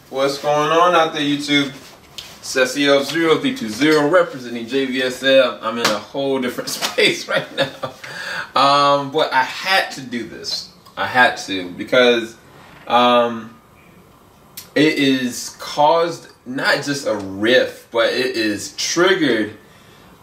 What's going on out there, YouTube? SEO0320 representing JVSL. I'm in a whole different space right now. But I had to do this. I had to because it is caused not just a rift, but it is triggered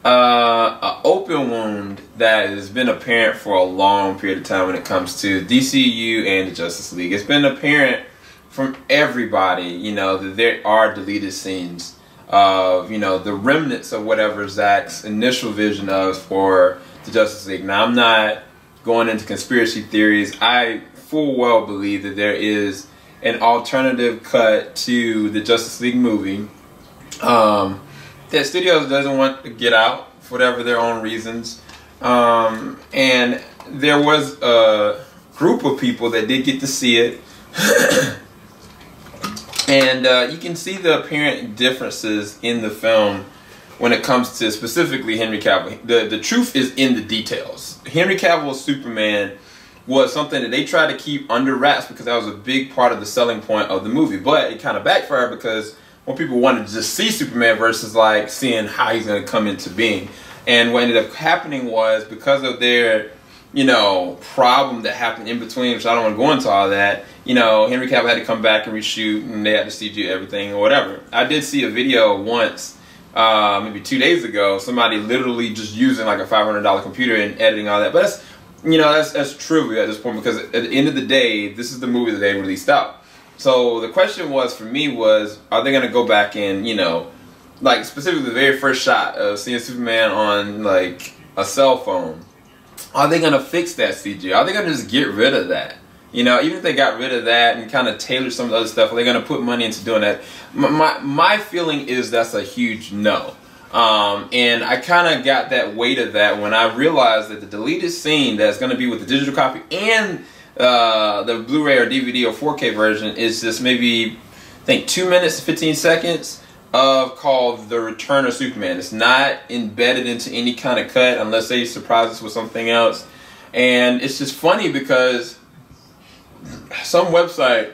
an open wound that has been apparent for a long period of time when it comes to DCU and the Justice League. It's been apparent from everybody, you know, that there are deleted scenes of, you know, the remnants of whatever Zack's initial vision of for the Justice League. Now, I'm not going into conspiracy theories. I full well believe that there is an alternative cut to the Justice League movie that studios doesn't want to get out for whatever their own reasons. And there was a group of people that did get to see it. And you can see the apparent differences in the film when it comes to specifically Henry Cavill. The truth is in the details. Henry Cavill's Superman was something that they tried to keep under wraps because that was a big part of the selling point of the movie. But it kind of backfired because more people wanted to just see Superman versus like seeing how he's going to come into being. And what ended up happening was because of their, you know, problem that happened in between, which I don't want to go into all that, you know, Henry Cavill had to come back and reshoot, and they had to CG everything or whatever. I did see a video once, maybe 2 days ago, somebody literally just using like a $500 computer and editing all that. But that's, you know, that's trivial at this point because at the end of the day, this is the movie that they released out. So the question was for me was, are they going to go back and, you know, like specifically the very first shot of seeing Superman on like a cell phone, are they going to fix that CG? Are they going to just get rid of that? You know, even if they got rid of that and kind of tailor some of the other stuff, are they going to put money into doing that? My feeling is that's a huge no. And I kind of got that weight of that when I realized that the deleted scene that's going to be with the digital copy and the Blu-ray or DVD or 4K version is just maybe, I think, 2 minutes, 15 seconds of called The Return of Superman. It's not embedded into any kind of cut unless they surprise us with something else. And it's just funny because some website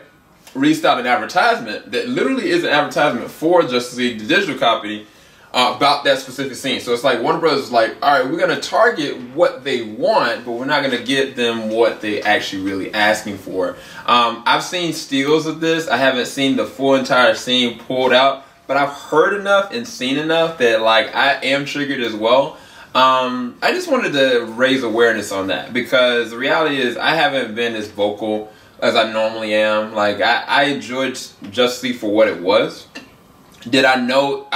released out an advertisement that literally is an advertisement for Justice League, the digital copy, about that specific scene. So it's like Warner Bros. is like, all right, we're going to target what they want, but we're not going to get them what they actually really asking for. I've seen steals of this. I haven't seen the full entire scene pulled out, but I've heard enough and seen enough that like I am triggered as well. I just wanted to raise awareness on that because the reality is I haven't been as vocal as I normally am. Like I enjoyed Justice League for what it was. Did I know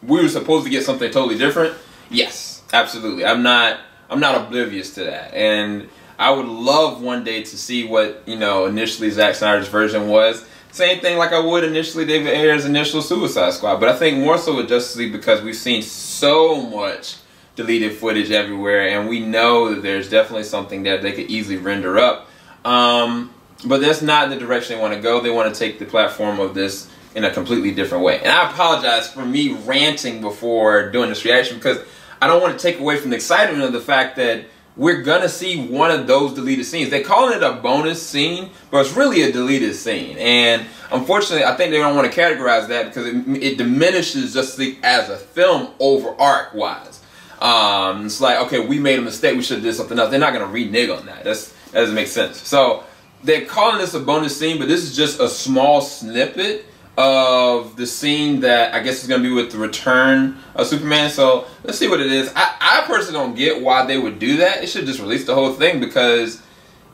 we were supposed to get something totally different? Yes, absolutely. I'm not oblivious to that. And I would love one day to see what, you know, initially Zack Snyder's version was. Same thing like I would initially David Ayer's initial Suicide Squad. But I think more so with Justice League because we've seen so much deleted footage everywhere, and we know that there's definitely something that they could easily render up. But that's not the direction they want to go. They want to take the platform of this in a completely different way. And I apologize for me ranting before doing this reaction because I don't want to take away from the excitement of the fact that we're going to see one of those deleted scenes. They call it a bonus scene, but it's really a deleted scene. And unfortunately, I think they don't want to categorize that because it diminishes Justice League as a film over arc-wise. It's like, okay, we made a mistake. We should have did something else. They're not going to renege on that. That doesn't make sense. So they're calling this a bonus scene, but this is just a small snippet of the scene that I guess is going to be with the return of Superman. So let's see what it is. I personally don't get why they would do that. They should just release the whole thing because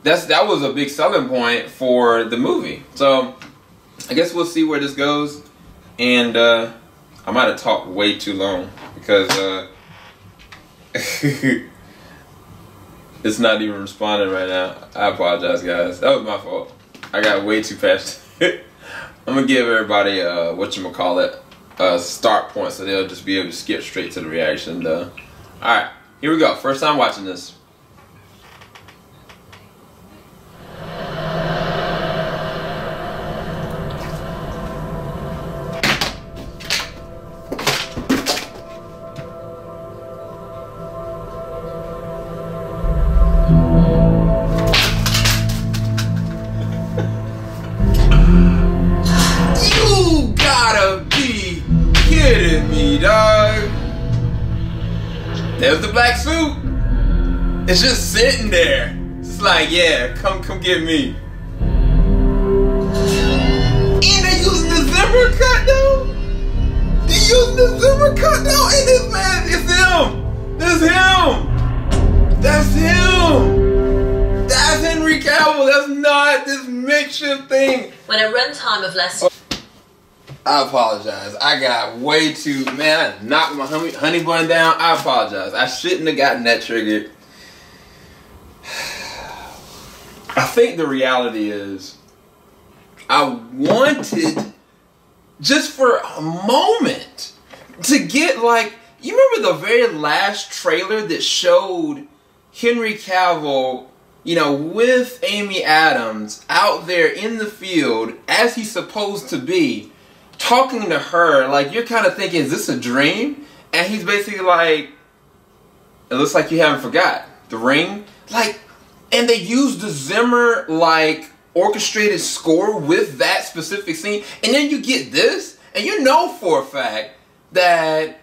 that was a big selling point for the movie. So I guess we'll see where this goes. And I might have talked way too long because it's not even responding right now. I apologize, guys. That was my fault. I got way too passionate. I'm gonna give everybody a start point so they'll just be able to skip straight to the reaction though. Alright, here we go. First time watching this. There's the black suit. It's just sitting there. It's like, yeah, come get me. And they used the Zimmer cut though. They used the Zimmer cut though. And this man, it's him. That's him. That's him. That's Henry Cavill. That's not this makeshift thing. When a runtime of less. I apologize. I got way too, man, I knocked my honey bun down. I apologize. I shouldn't have gotten that triggered. I think the reality is I wanted, just for a moment, to get like, you remember the very last trailer that showed Henry Cavill, you know, with Amy Adams out there in the field as he's supposed to be, talking to her, like you're kind of thinking, is this a dream? And he's basically like, it looks like you haven't forgot the ring. Like, and they used the Zimmer like orchestrated score with that specific scene. And then you get this, and you know for a fact that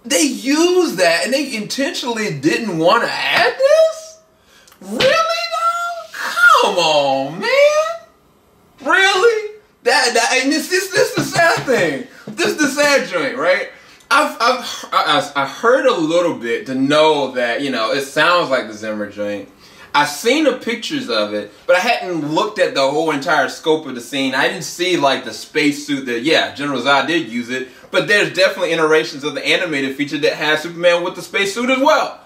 they used that and they intentionally didn't want to add this? Really though? Come on, man. Really? That and this the sad thing. This is the sad joint, right? I heard a little bit to know that, you know, it sounds like the Zimmer joint. I've seen the pictures of it, but I hadn't looked at the whole entire scope of the scene. I didn't see like the spacesuit that, yeah, General Zod did use it, but there's definitely iterations of the animated feature that has Superman with the spacesuit as well.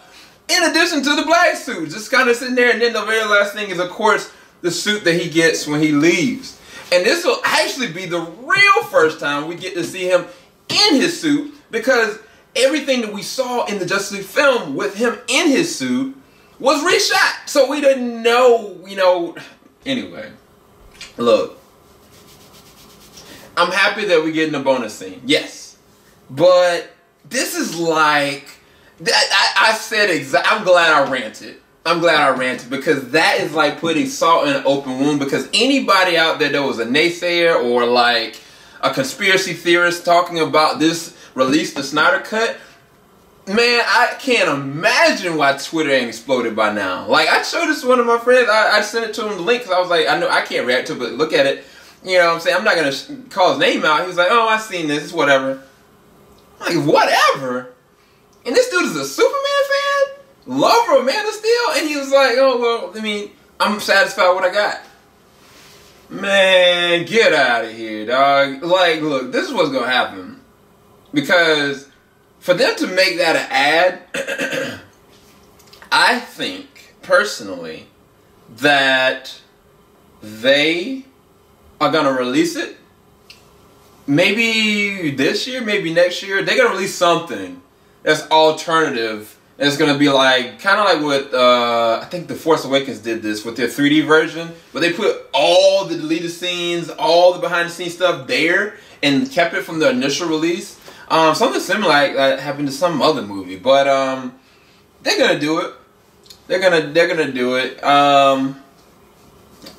In addition to the black suit, just kind of sitting there, and then the very last thing is, of course, the suit that he gets when he leaves. And this will actually be the real first time we get to see him in his suit, because everything that we saw in the Justice League film with him in his suit was reshot. So we didn't know, you know. Anyway, look, I'm happy that we're getting a bonus scene. Yes. But this is like, I said I'm glad I ranted. I'm glad I ranted, because that is like putting salt in an open wound. Because anybody out there that was a naysayer or like a conspiracy theorist talking about this release, the Snyder Cut, man, I can't imagine why Twitter ain't exploded by now. Like, I showed this to one of my friends. I sent it to him the link because I was like, I know I can't react to it, but look at it. You know what I'm saying? I'm not going to call his name out. He was like, oh, I've seen this. It's whatever. I'm like, whatever? And this dude is a Superman fan? Lover of Man of Steel? And he was like, oh, well, I mean, I'm satisfied with what I got. Man, get out of here, dog. Like, look, this is what's going to happen. Because for them to make that an ad, I think, personally, that they are going to release it. Maybe this year, maybe next year. They're going to release something that's alternative. It's going to be like, kind of like what, I think The Force Awakens did this with their 3D version, but they put all the deleted scenes, all the behind the scenes stuff there, and kept it from the initial release. Something similar like that happened to some other movie, but they're going to do it. They're gonna do it.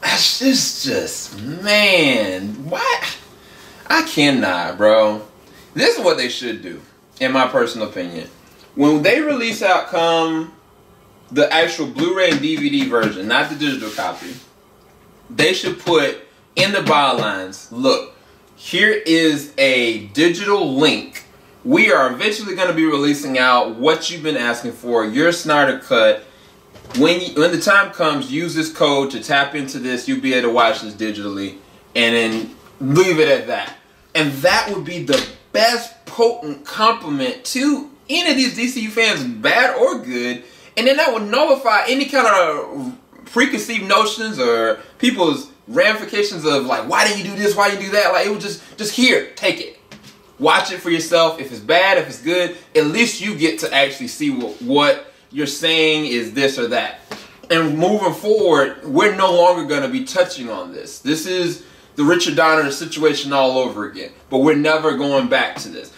It's just, man, what? I cannot, bro. This is what they should do, in my personal opinion. When they release out the actual Blu-ray and DVD version, not the digital copy, they should put in the bylines, look, here is a digital link. We are eventually going to be releasing out what you've been asking for, your Snyder Cut. When the time comes, use this code to tap into this. You'll be able to watch this digitally, and then leave it at that. And that would be the best potent compliment to any of these DCU fans, bad or good, and then that would nullify any kind of preconceived notions or people's ramifications of like, why did you do this, why did you do that? Like, it would just here, take it. Watch it for yourself. If it's bad, if it's good, at least you get to actually see what you're saying is this or that. And moving forward, we're no longer going to be touching on this. This is the Richard Donner situation all over again. But we're never going back to this.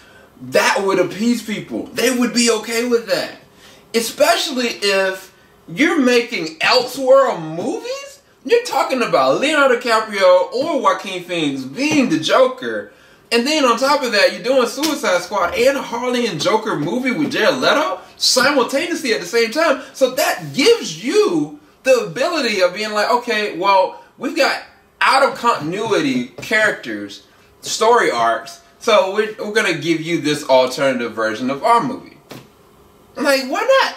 That would appease people. They would be okay with that. Especially if you're making Elseworld movies. You're talking about Leonardo DiCaprio or Joaquin Phoenix being the Joker. And then on top of that, you're doing Suicide Squad and a Harley and Joker movie with Jared Leto simultaneously at the same time. So that gives you the ability of being like, okay, well, we've got out of continuity characters, story arcs, so we're gonna give you this alternative version of our movie. I'm like, why not?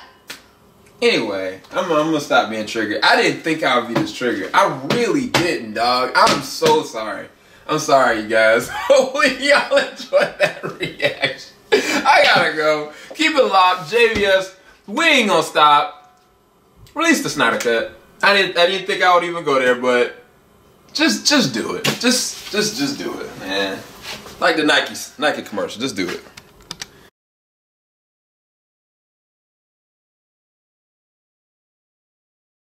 Anyway, I'm gonna stop being triggered. I didn't think I would be this triggered. I really didn't, dog. I'm so sorry. I'm sorry, you guys. Hopefully y'all enjoyed that reaction. I gotta go. Keep it locked. JVS, we ain't gonna stop. Release the Snyder Cut. I didn't think I would even go there, but just do it. Just do it, man. Like the Nike commercial. Just do it.